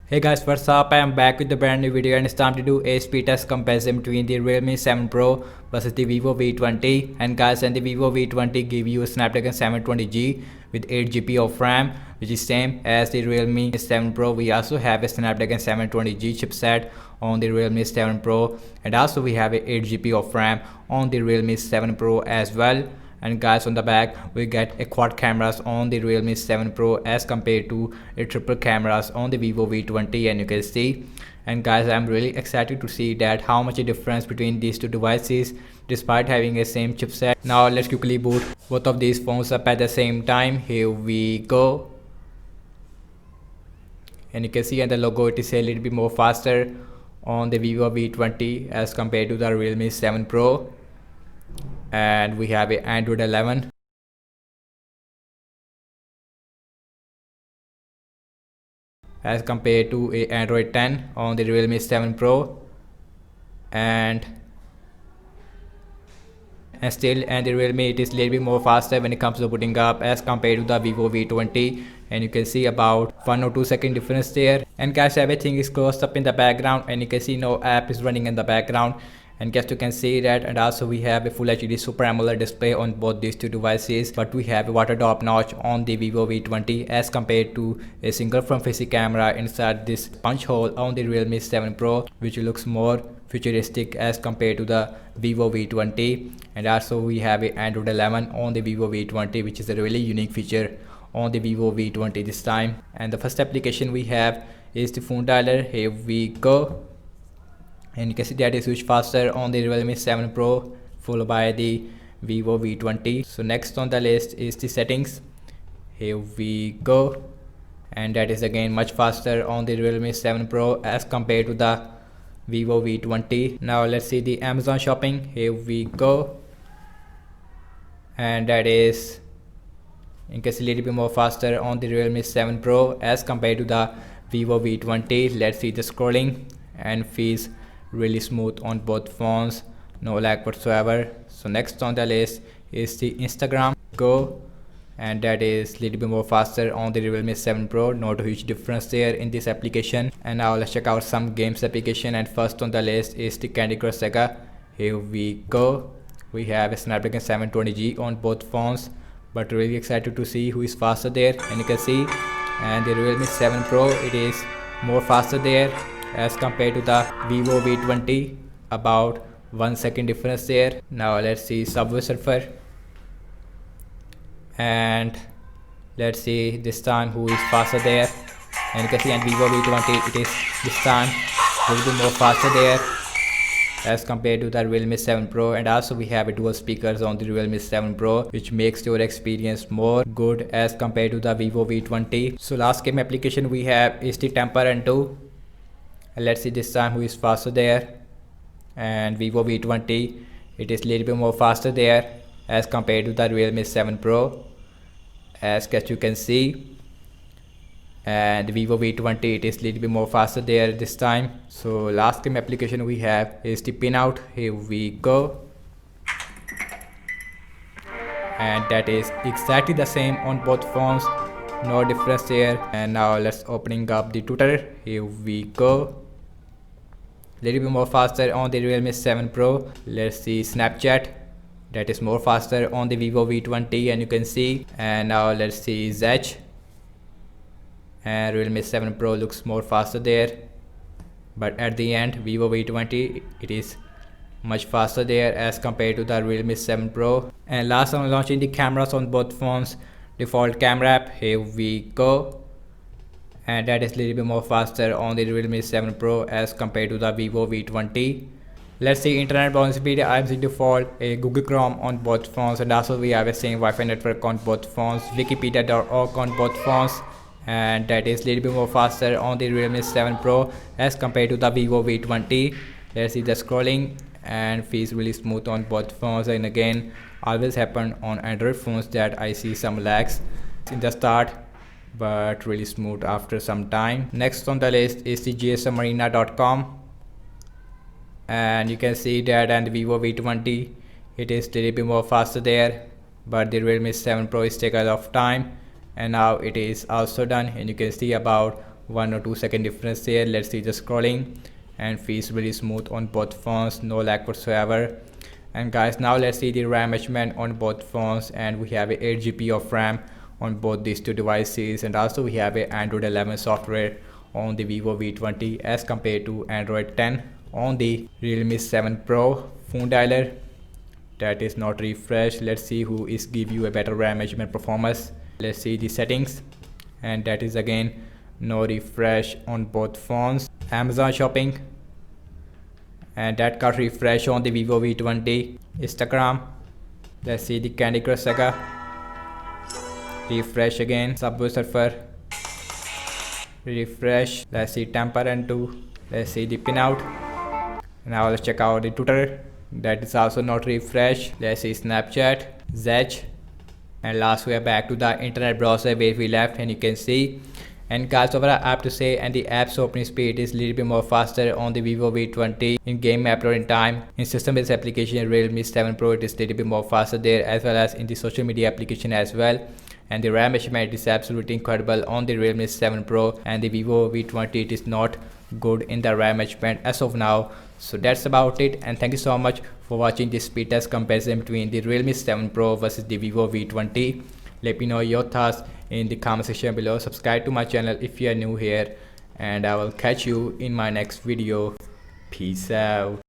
Hey guys, what's up? I am back with a brand new video and it's time to do a speed test comparison between the Realme 7 Pro versus the Vivo V20. And guys, and the Vivo V20 give you a Snapdragon 720G with 8GB of RAM, which is same as the Realme 7 Pro. We also have a Snapdragon 720G chipset on the Realme 7 Pro, and also we have a 8GB of RAM on the Realme 7 Pro as well. And guys, on the back we get a quad cameras on the Realme 7 Pro as compared to a triple cameras on the Vivo V20, and you can see. And guys, I'm really excited to see that how much a difference between these two devices despite having a same chipset. Now let's quickly boot both of these phones up at the same time. Here we go. And you can see on the logo it is a little bit more faster on the Vivo V20 as compared to the Realme 7 Pro. And we have a Android 11 as compared to a Android 10 on the Realme 7 Pro, and still and the Realme it is a little bit more faster when it comes to booting up as compared to the Vivo V20, and you can see about 1 or 2 second difference there. And guys, everything is closed up in the background and you can see no app is running in the background, and guys you can see that. And also we have a full HD Super AMOLED display on both these two devices, but we have a water drop notch on the Vivo V20 as compared to a single front facing camera inside this punch hole on the Realme 7 Pro, which looks more futuristic as compared to the Vivo V20. And also we have a Android 11 on the Vivo V20, which is a really unique feature on the Vivo V20 this time. And the first application we have is the phone dialer. Here we go, and you can see that is switch faster on the Realme 7 Pro followed by the Vivo V20. So next on the list is the settings. Here we go, and that is again much faster on the Realme 7 Pro as compared to the Vivo V20. Now let's see the Amazon shopping. Here we go, and that is you can see a little bit more faster on the Realme 7 Pro as compared to the Vivo V20. Let's see the scrolling, and feels really smooth on both phones, no lag whatsoever. So next on the list is the Instagram Go, and that is a little bit more faster on the Realme 7 Pro, not a huge difference there in this application. And now let's check out some games application, and first on the list is the Candy Crush Saga. Here we go. We have a Snapdragon 720G on both phones, but really excited to see who is faster there. And you can see, and the Realme 7 Pro it is more faster there as compared to the Vivo V20, about 1 second difference there. Now let's see Subway Surfer, and let's see this time who is faster there. And you can see on Vivo V20 it is this time a little bit more faster there as compared to the Realme 7 Pro. And also we have a dual speakers on the Realme 7 Pro, which makes your experience more good as compared to the Vivo V20. So last game application we have is the Temper Run 2. And let's see this time who is faster there. And Vivo V20 it is a little bit more faster there as compared to the Realme 7 Pro, as you can see. And Vivo V20 it is a little bit more faster there this time. So last game application we have is the Pinout. Here we go, and that is exactly the same on both phones, no difference there. And now let's opening up the Twitter. Here we go, little bit more faster on the Realme 7 Pro. Let's see Snapchat, that is more faster on the Vivo V20, and you can see. And now let's see Zedge, and Realme 7 Pro looks more faster there, but at the end Vivo V20 it is much faster there as compared to the Realme 7 Pro. And last I'm launching the cameras on both phones. Default camera app, here we go, and that is a little bit more faster on the Realme 7 Pro as compared to the Vivo V20. Let's see internet browsing speed. I'm seeing default a Google Chrome on both phones, and also we have a same Wi-Fi network on both phones, wikipedia.org on both phones, and that is a little bit more faster on the Realme 7 Pro as compared to the Vivo V20. Let's see the scrolling, and feels really smooth on both phones. And again, always happen on Android phones that I see some lags in the start, but really smooth after some time. Next on the list is the gsmarina.com, and you can see that and the Vivo V20 it is a little bit more faster there, but the Realme 7 Pro is taking a lot of time. And now it is also done, and you can see about 1 or 2 second difference here. Let's see the scrolling, and feels really smooth on both phones, no lag whatsoever. And guys, now let's see the RAM measurement on both phones, and we have a 8 GB of RAM on both these two devices, and also we have a Android 11 software on the Vivo V20 as compared to Android 10 on the Realme 7 Pro. Phone dialer, that is not refreshed. Let's see who is give you a better RAM measurement performance. Let's see the settings, and that is again no refresh on both phones. Amazon shopping, and that got refresh on the Vivo V20. Instagram, let's see the Candy Crush Saga, refresh again. Subway Surfer, refresh. Let's see Temper and 2. Let's see the pinout. Now let's check out the Twitter, that is also not refreshed. Let's see Snapchat, Zedge, and last we are back to the internet browser where we left, and you can see. And guys, overall I have to say, and the app's opening speed is a little bit more faster on the Vivo V20. In game app loading time, in system based application Realme 7 Pro, it is a little bit more faster there, as well as in the social media application as well. And the RAM measurement is absolutely incredible on the Realme 7 Pro, and the Vivo V20 it is not good in the RAM measurement as of now. So that's about it, and thank you so much for watching this speed test comparison between the Realme 7 Pro versus the Vivo V20. Let me know your thoughts in the comment section below. Subscribe to my channel if you are new here, and I will catch you in my next video. Peace out.